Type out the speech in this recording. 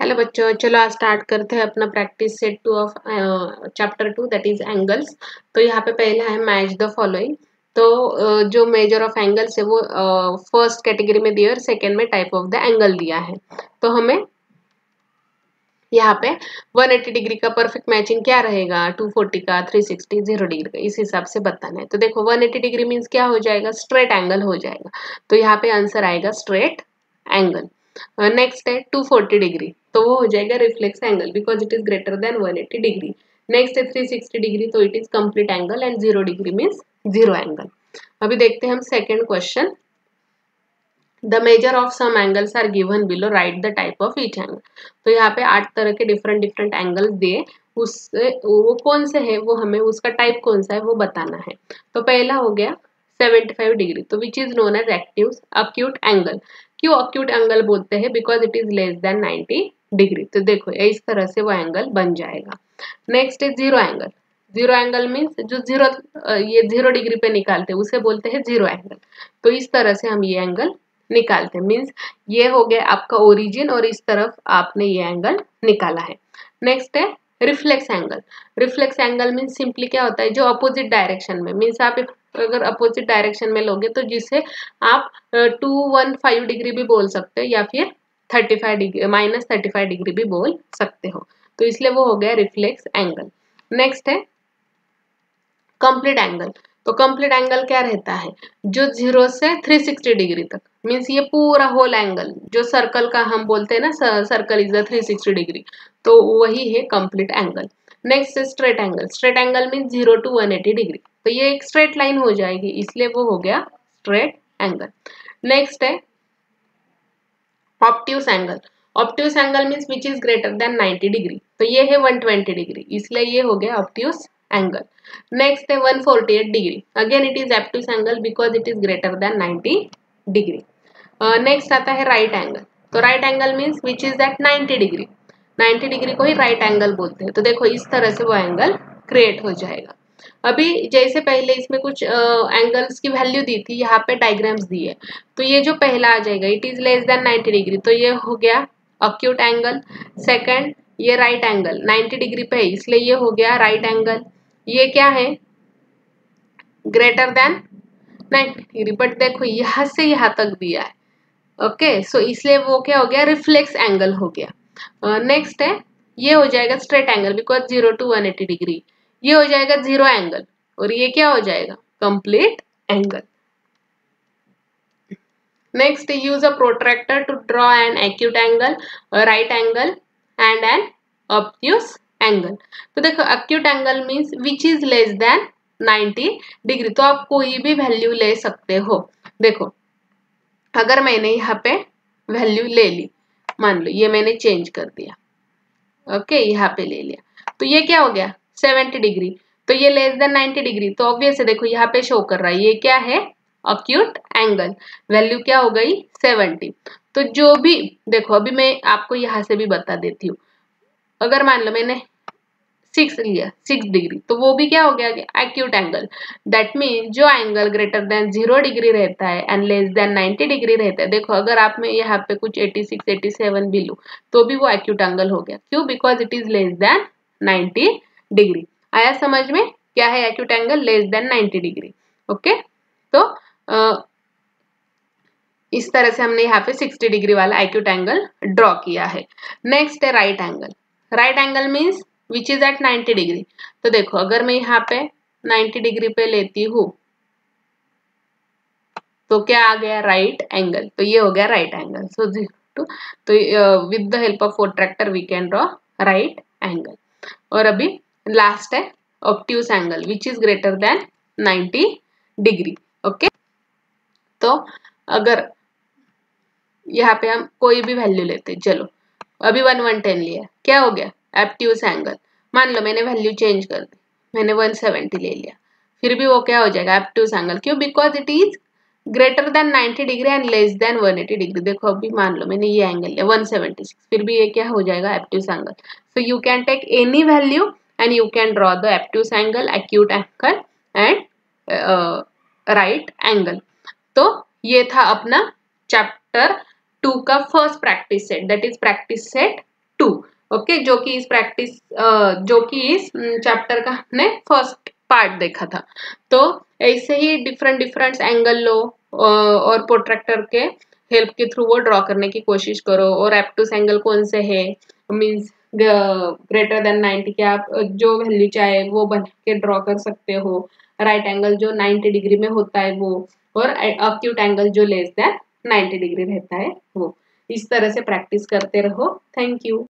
Hello बच्चों, चलो आज स्टार्ट करते हैं अपना practice set 2 of chapter 2 that is angles. तो यहाँ पे पहला है मैच द फॉलोइंग। तो जो मेजर ऑफ एंगल्स है वो फर्स्ट कैटेगरी में दिया और सेकंड में टाइप ऑफ द एंगल दिया है। तो हमें यहाँ पे 180 डिग्री का परफेक्ट मैचिंग क्या रहेगा, 240 का, 360, 0 डिग्री का, इस हिसाब से बताना है। तो देखो 180 डिग्री मीन्स क्या हो जाएगा, स्ट्रेट एंगल हो जाएगा। तो यहाँ पे आंसर आएगा स्ट्रेट एंगल। नेक्स्ट है 240 डिग्री, तो वो हो जाएगा reflex angle because it is greater than 180 degree. Next है 360 डिग्री, तो it is complete angle and 0 degree means zero angle. अभी देखते हैं हम second question. The measure of some angles are given below, write the type of each angle. तो यहाँ पे 8 तरह के डिफरेंट एंगल्स दिए, उससे वो कौन से है, वो हमें उसका टाइप कौन सा है वो बताना है। तो पहला हो गया 75 डिग्री, तो which is known as acute angle. क्यों अक्यूट एंगल बोलते हैं, because it is less than 90 degree. तो देखो इस तरह से वो एंगल बन जाएगा। नेक्स्ट है zero angle. Zero angle means जो ये 0 डिग्री पे निकालते हैं उसे बोलते हैं जीरो एंगल। तो इस तरह से हम ये एंगल निकालते हैं, मीन्स ये हो गया आपका ओरिजिन और इस तरफ आपने ये एंगल निकाला है। नेक्स्ट है reflex angle. Reflex angle means simply क्या होता है, जो अपोजिट डायरेक्शन में, मीन्स आप अगर अपोजिट डायरेक्शन में लोगे तो जिसे आप 215 डिग्री भी बोल सकते हो या फिर 35 डिग्री -35 डिग्री भी बोल सकते हो। तो इसलिए वो हो गया रिफ्लेक्स एंगल। नेक्स्ट है कंप्लीट एंगल। तो कंप्लीट एंगल क्या रहता है, जो 0 से 360 डिग्री तक, मीन्स ये पूरा होल एंगल, जो सर्कल का हम बोलते हैं ना, सर्कल इज द 360 डिग्री, तो वही है कंप्लीट एंगल। नेक्स्ट है straight angle. Straight angle means 0 to 180 degree, तो ये एक स्ट्रेट लाइन हो जाएगी, इसलिए वो हो गया स्ट्रेट एंगल। नेक्स्ट है obtuse angle. Obtuse angle means which is greater than 90 degree, तो ये है 120 डिग्री, इसलिए ये हो गया ऑब्ट्यूस एंगल। नेक्स्ट है 148 degree, again it is obtuse angle because it is greater than 90 degree. Next आता है राइट एंगल। तो right angle means which is at 90 degree. 90 degree को ही राइट एंगल बोलते हैं। तो देखो इस तरह से वो एंगल क्रिएट हो जाएगा। अभी जैसे पहले इसमें कुछ एंगल्स की वैल्यू दी थी, यहाँ पे डायग्राम्स दी है। तो ये जो पहला आ जाएगा it is less than 90 degree, तो ये हो गया अक्यूट एंगल। सेकंड ये राइट एंगल 90 डिग्री पे है, इसलिए ये हो गया राइट एंगल। ये क्या है, ग्रेटर देन 90 डिग्री, बट देखो यहाँ से यहाँ तक दिया है, ओके, सो इसलिए वो क्या हो गया, रिफ्लेक्स एंगल हो गया। नेक्स्ट है ये हो जाएगा straight angle because 0 to 180 degree, ये हो जाएगा जीरो एंगल, और ये क्या हो जाएगा complete angle. Next use a protractor to draw an acute angle, right angle and an obtuse angle. तो देखो acute angle means which is less than 90 degree, तो आप कोई भी वैल्यू ले सकते हो। देखो अगर मैंने यहाँ पे वैल्यू ले ली, मान लो ये मैंने चेंज कर दिया, ओके, यहाँ पे ले लिया, तो ये क्या हो गया 70 डिग्री, तो ये लेस देन 90 डिग्री, तो ऑब्वियस है देखो यहाँ पे शो कर रहा है ये क्या है अक्यूट एंगल, वैल्यू क्या हो गई 70। तो जो भी देखो अभी मैं आपको यहाँ से भी बता देती हूँ, अगर मान लो मैंने 6 लिया 6 डिग्री, तो वो भी क्या हो गया एक्यूट एंगल। दैट मीन जो एंगल ग्रेटर देन 0 डिग्री रहता है एंड लेस देन 90 डिग्री रहता है, देखो अगर आप में यहाँ पे कुछ 86 87 भी लूं तो भी वो एक्यूट एंगल हो गया। क्यों, because it is less than 90 degree. आया समझ में, क्या है acute angle, less than 90 degree. Okay, तो इस तरह से हमने यहाँ पे 60 डिग्री वाला एक्यूट एंगल ड्रॉ किया है। नेक्स्ट है right angle. Right angle means which is at 90 degree. तो देखो अगर मैं यहाँ पे 90 डिग्री पे लेती हूँ तो क्या आ गया राइट एंगल, तो ये हो गया राइट एंगल। सो तो with the help of protractor we can draw right angle. और अभी लास्ट है obtuse angle which is greater than 90 degree. Okay, तो अगर यहाँ पे हम कोई भी वैल्यू लेते, चलो अभी 110 लिया, क्या हो गया ऑब्ट्यूस एंगल। मान लो मैंने वैल्यू चेंज कर दी, मैंने 170 ले लिया, फिर भी वो क्या हो जाएगा ऑब्ट्यूस एंगल। क्यों, because it is greater than 90 degree and less than 180 degree. देखो अभी मान लो मैंने ये एंगल लिया 176, फिर भी ये क्या हो जाएगा obtuse angle. So you can take any value and you can draw the obtuse angle, acute angle and right angle. तो ये था अपना चैप्टर 2 का first practice set, that is practice set 2। Okay, जो कि इस चैप्टर का हमने फर्स्ट पार्ट देखा था। तो ऐसे ही डिफरेंट एंगल लो और प्रोट्रैक्टर के हेल्प के थ्रू वो ड्रॉ करने की कोशिश करो। और एब्टूस एंगल कौन से है, मीन्स ग्रेटर देन 90 के आप जो वैल्यू चाहे वो बना के ड्रॉ कर सकते हो। राइट एंगल जो 90 डिग्री में होता है वो, और एक्यूट एंगल जो लेस देन 90 डिग्री रहता है वो। इस तरह से प्रैक्टिस करते रहो। Thank you.